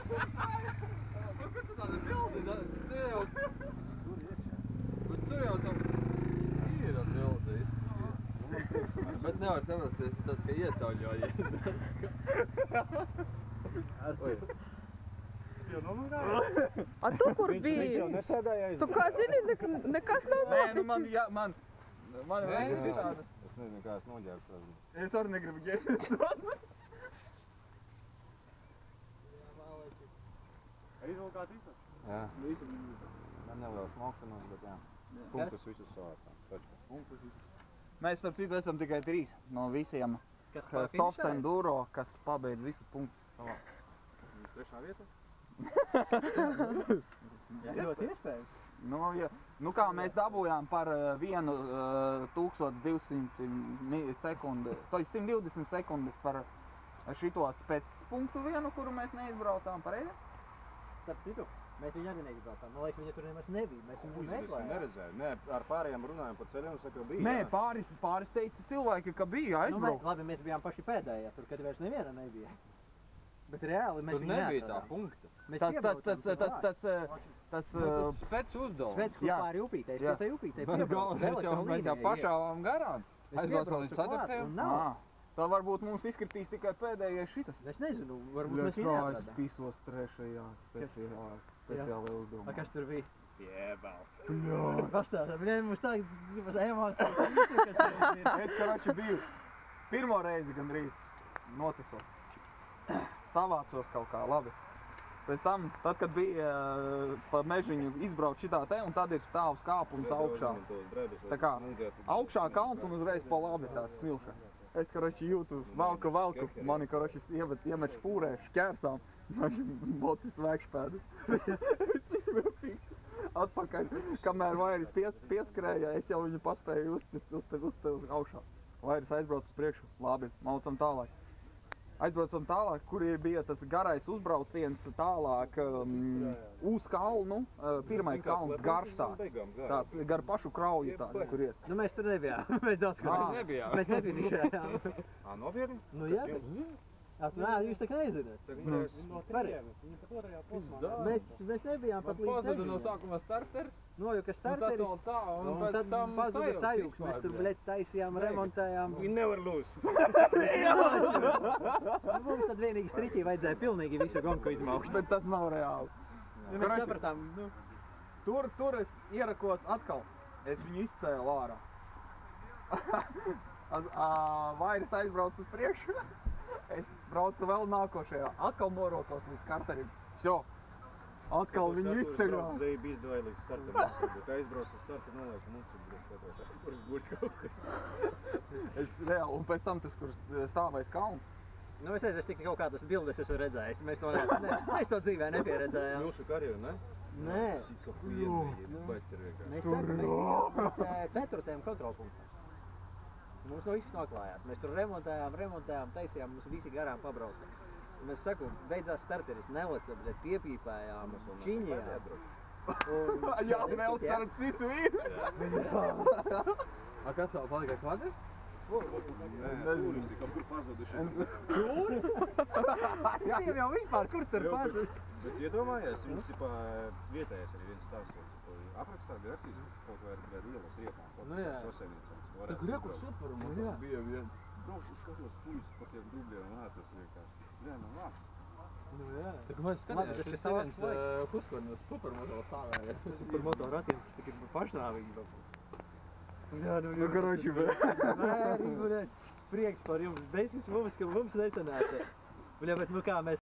Kāpēc tu tāda bildi? Tur jau tam ir bildi. Bet nevar saprasties, tas, ka iesauļojies. A tu kur biji? Viņš jau nesēdāja aiz. Tu kā zini, nekas nav noticis? Man vajag visādi. Es nezinu, kā es noģērbu. Es arī negribu ģērbties to. Izvēl kāds izsaka? Jā. Man neliela smaukšanos, bet jā. Punktus visus savācām. Punktus visus. Mēs, starp citu, esam tikai 3 no visiem soft enduro, kas pabeidz visus punktus savā. Jūs trešā vieta? Jā, ļoti iespējams. Nu kā mēs dabūjām par 1200 sekundi, to ir 120 sekundes par šito spēcpunktu vienu, kuru mēs neizbraucām, pareizi? Starp citu, mēs viņu arī neizbraucām. Man liekas, viņa tur nemaz nebija. Mēs viņu meklējām. Neredzēju. Nē, ar pārējiem runājām pa ceļiem un saka, ka bija. Nē, pāris teica cilvēki, ka bija aizbraukt. Labi, mēs bijām paši pēdējā, tur, kad vairs neviena nebija. Bet reāli mēs viņu neatradām. Tur nebija tā punkta. Mēs piebraucām. Tas spēc uzdevums. Spēc klupā arī upītei, es tai upītei piebraucu. Mēs jau pašāvām garām. Aizbraucam līdz 4. Tā varbūt mums izkritīs tikai pēdējais šitas. Es nezinu, varbūt mēs viņu neatradām. Es pisos 3. speciālajā uzdevumā. Kas tur bija? Jēbal. Pastādā, mums tā emocijas. Es, karoči, biju pirmo reizi gandrīz notisos. Savācos kaut kā, labi. Pēc tam, tad, kad bija pa mežiņu izbraukt šitā te, un tad ir stāvs kāpums augšā. Tā kā augšā kalns un uzreiz pa labi tāds smilšana. Es, karoči, jūtu valku, mani, karoči, iemet špūrē, šķērsām, maži bocis vēkšpēdas. Atpakaļ, kamēr Vairis pieskrēja, es jau viņu paspēju uzpēc augšā. Vairis aizbrauc uz priekšu, labi, maucam tālāk. Aizbraucam tālāk, kur bija tas garais uzbrauciens tālāk uz kalnu, pirmais kalns Garštā. Tāds gar pašu krauju tāds, kur iet. Nu mēs tur nebijām, mēs daudz kur nebijām. Mēs nefinīšējām. Nopietni? Nu jā, jūs tā kā nezināt. Mēs nebijām pat līdz Pazuda no sākumā starteris. Nu, jo, ka starteris, un tad pazuda sajūgs. Mēs tur, bļet, taisījām, remontējām. We never lose. Mums tad vienīgi striķī vajadzēja pilnīgi visu gonku izmaukst. Bet tas nav reāli. Mēs sapratām, nu. Tur es ierakos atkal. Es viņu izcēlu ārā. Vairis aizbrauc uz priekšu. Es braucu vēl nākošajā. Atkal norokos līdz karterim. Šo. Atkal viņu izceļā. Zeibi izdoja līdz startam. Bet aizbrauc uz startu, nelieku mums ir skatos. Kurš guļ kaut kas. Es reāli, un pēc tam tas, kur stāvais kalns. Nu, es nezinu, es tik kaut kādas bildes esmu redzējis. Mēs to dzīvē nepieredzējām. Smilšu karjeru, ne? Nē. Mēs sakam, mēs tikām 4. kontrolpunktā. Mums no viss noklājās. Mēs tur remontējām, taisījām, mums visi garām pabraucām. Mēs saku, beidzās starteris, nelecam, bet piepīpējām, čiņījām. Jā, vēl starp citu ir. A kas vēl palika kvadrs? Kūris ir kaut kur pazuduši. Kur? Viņam jau vispār, kur tur pazust? Bet iedomājies, viņas ir pa vietējais arī viens stāsts. Aprakstā bija rakstījis kaut vai lielas riepās. Nu jā. Tā kur iekur supermotors bija viens. Braucu skatos puļus pa tiem dubļiem un ātras vienkārši. Jā, nav labs. Nu jā. Tā kā mēs skatījās, šis viens Husqvarnas supermotors stāvēja. Supermotoru ratiem tas tik ir pašnāvīgi. Jā, Nu, karoči, prieks par jums. Beidzis mums, ka mums nesanāca. Bet nu kā mēs